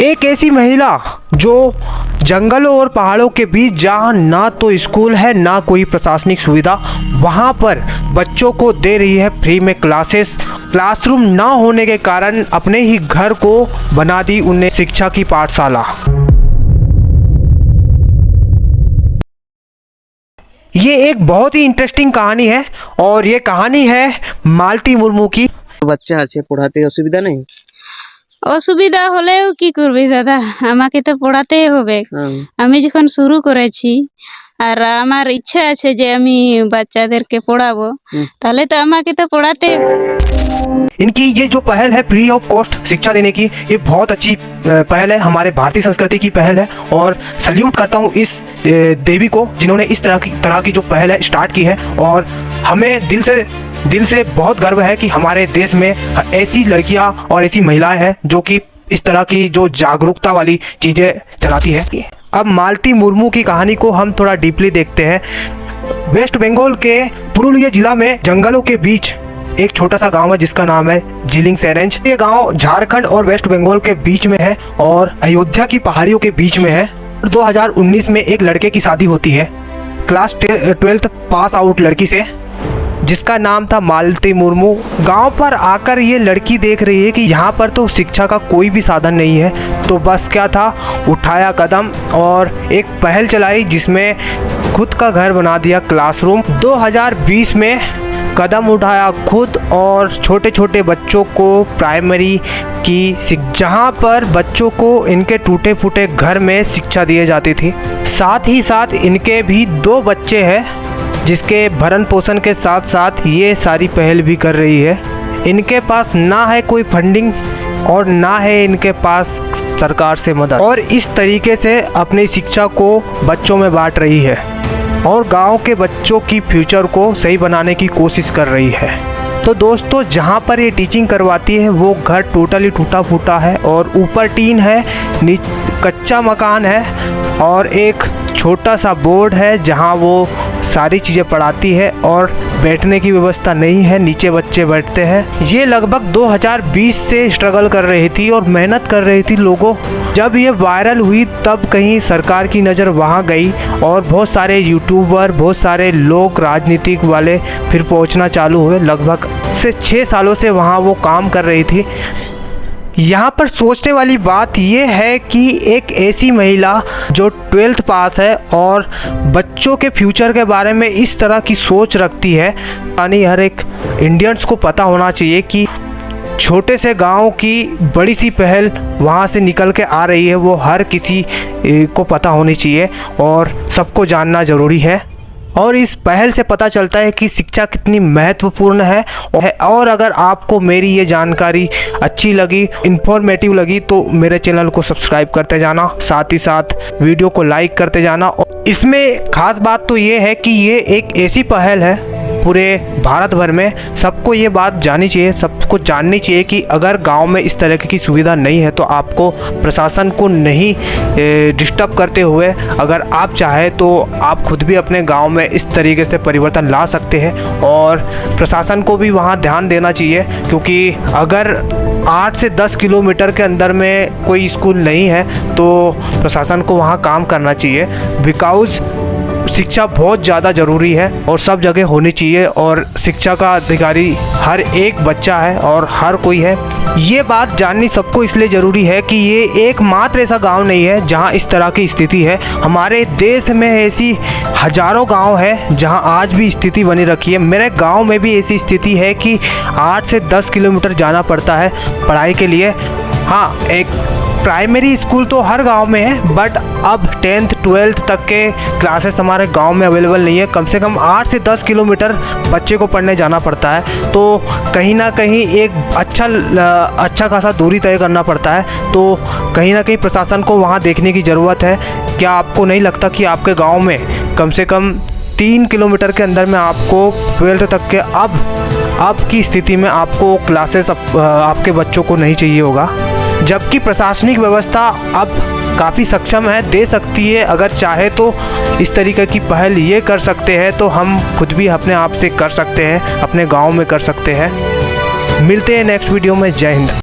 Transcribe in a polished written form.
एक ऐसी महिला जो जंगलों और पहाड़ों के बीच जहाँ ना तो स्कूल है ना कोई प्रशासनिक सुविधा, वहाँ पर बच्चों को दे रही है फ्री में क्लासेस। क्लासरूम ना होने के कारण अपने ही घर को बना दी उन्हें शिक्षा की पाठशाला। ये एक बहुत ही इंटरेस्टिंग कहानी है और ये कहानी है मालती मुर्मू की। বাচ্চা আছে পড়াতে অসুবিধা নেই? অসুবিধা হলেও কি করবি দাদা, আমাকে তো পড়াতেই হবে। আমি যখন শুরু করেছি আর আমার ইচ্ছা আছে যে আমি বাচ্চাদেরকে পড়াবো, তাহলে তো আমাকে তো পড়াতে। इनकी ये जो पहल है फ्री ऑफ कॉस्ट शिक्षा देने की, ये बहुत अच्छी पहल है, हमारे भारतीय संस्कृति की पहल है और सल्यूट करता हूँ इस देवी को जिन्होंने इस तरह की जो पहल है स्टार्ट की है। और हमें दिल से बहुत गर्व है कि हमारे देश में ऐसी लड़कियां और ऐसी महिलाएं हैं जो कि इस तरह की जो जागरूकता वाली चीज़ें चलाती है। अब मालती मुर्मू की कहानी को हम थोड़ा डीपली देखते हैं। वेस्ट बंगाल के पुरुलिया जिला में जंगलों के बीच एक छोटा सा गांव है जिसका नाम है जिलिंग सेरेंज। ये गांव झारखंड और वेस्ट बंगाल के बीच में है और अयोध्या की पहाड़ियों के बीच में है। 2019 में एक लड़के की शादी होती है क्लास 12th पास आउट लड़की से, जिसका नाम था मालती मुर्मू। गांव पर आकर ये लड़की देख रही है कि यहाँ पर तो शिक्षा का कोई भी साधन नहीं है, तो बस क्या था, उठाया कदम और एक पहल चलाई जिसमें खुद का घर बना दिया क्लासरूम। 2020 में कदम उठाया खुद और छोटे छोटे बच्चों को प्राइमरी की जहाँ पर बच्चों को इनके टूटे फूटे घर में शिक्षा दी जाती थी। साथ ही साथ इनके भी 2 बच्चे हैं जिसके भरण पोषण के साथ साथ ये सारी पहल भी कर रही है। इनके पास ना है कोई फंडिंग और ना है इनके पास सरकार से मदद, और इस तरीके से अपनी शिक्षा को बच्चों में बांट रही है और गांव के बच्चों की फ्यूचर को सही बनाने की कोशिश कर रही है। तो दोस्तों, जहां पर ये टीचिंग करवाती है वो घर टोटली टूटा फूटा है और ऊपर टीन है, कच्चा मकान है और एक छोटा सा बोर्ड है जहां वो सारी चीज़ें पढ़ाती है और बैठने की व्यवस्था नहीं है, नीचे बच्चे बैठते हैं। ये लगभग 2020 से स्ट्रगल कर रही थी और मेहनत कर रही थी लोगों। जब ये वायरल हुई तब कहीं सरकार की नज़र वहाँ गई और बहुत सारे यूट्यूबर, बहुत सारे लोग राजनीतिक वाले फिर पहुँचना चालू हुए। लगभग से 6 सालों से वहाँ वो काम कर रही थी। यहाँ पर सोचने वाली बात यह है कि एक ऐसी महिला जो 12th पास है और बच्चों के फ्यूचर के बारे में इस तरह की सोच रखती है, यानी हर एक इंडियंस को पता होना चाहिए कि छोटे से गांव की बड़ी सी पहल वहाँ से निकल के आ रही है, वो हर किसी को पता होनी चाहिए और सबको जानना ज़रूरी है। और इस पहल से पता चलता है कि शिक्षा कितनी महत्वपूर्ण है। और अगर आपको मेरी ये जानकारी अच्छी लगी, इन्फॉर्मेटिव लगी, तो मेरे चैनल को सब्सक्राइब करते जाना, साथ ही साथ वीडियो को लाइक करते जाना। इसमें खास बात तो ये है कि ये एक ऐसी पहल है पूरे भारत भर में, सबको ये बात जाननी चाहिए, सबको जाननी चाहिए कि अगर गांव में इस तरह की सुविधा नहीं है तो आपको प्रशासन को नहीं डिस्टर्ब करते हुए अगर आप चाहे तो आप खुद भी अपने गांव में इस तरीके से परिवर्तन ला सकते हैं। और प्रशासन को भी वहां ध्यान देना चाहिए, क्योंकि अगर 8 से 10 किलोमीटर के अंदर में कोई स्कूल नहीं है तो प्रशासन को वहां काम करना चाहिए, बिकॉज़ शिक्षा बहुत ज़्यादा ज़रूरी है और सब जगह होनी चाहिए और शिक्षा का अधिकारी हर एक बच्चा है और हर कोई है। ये बात जाननी सबको इसलिए ज़रूरी है कि ये एकमात्र ऐसा गांव नहीं है जहां इस तरह की स्थिति है। हमारे देश में ऐसी हज़ारों गांव है जहां आज भी स्थिति बनी रखी है। मेरे गांव में भी ऐसी स्थिति है कि 8 से 10 किलोमीटर जाना पड़ता है पढ़ाई के लिए। हाँ, एक प्राइमरी स्कूल तो हर गांव में है, बट अब 10th 12th तक के क्लासेस हमारे गांव में अवेलेबल नहीं है। कम से कम 8 से 10 किलोमीटर बच्चे को पढ़ने जाना पड़ता है, तो कहीं ना कहीं एक अच्छा खासा दूरी तय करना पड़ता है। तो कहीं ना कहीं प्रशासन को वहां देखने की ज़रूरत है। क्या आपको नहीं लगता कि आपके गाँव में कम से कम 3 किलोमीटर के अंदर में आपको 12th तक के अब की स्थिति में आपको क्लासेस आपके बच्चों को नहीं चाहिए होगा, जबकि प्रशासनिक व्यवस्था अब काफ़ी सक्षम है, दे सकती है। अगर चाहे तो इस तरीके की पहल ये कर सकते हैं, तो हम खुद भी अपने आप से कर सकते हैं, अपने गांव में कर सकते हैं। मिलते हैं नेक्स्ट वीडियो में। जय हिंद।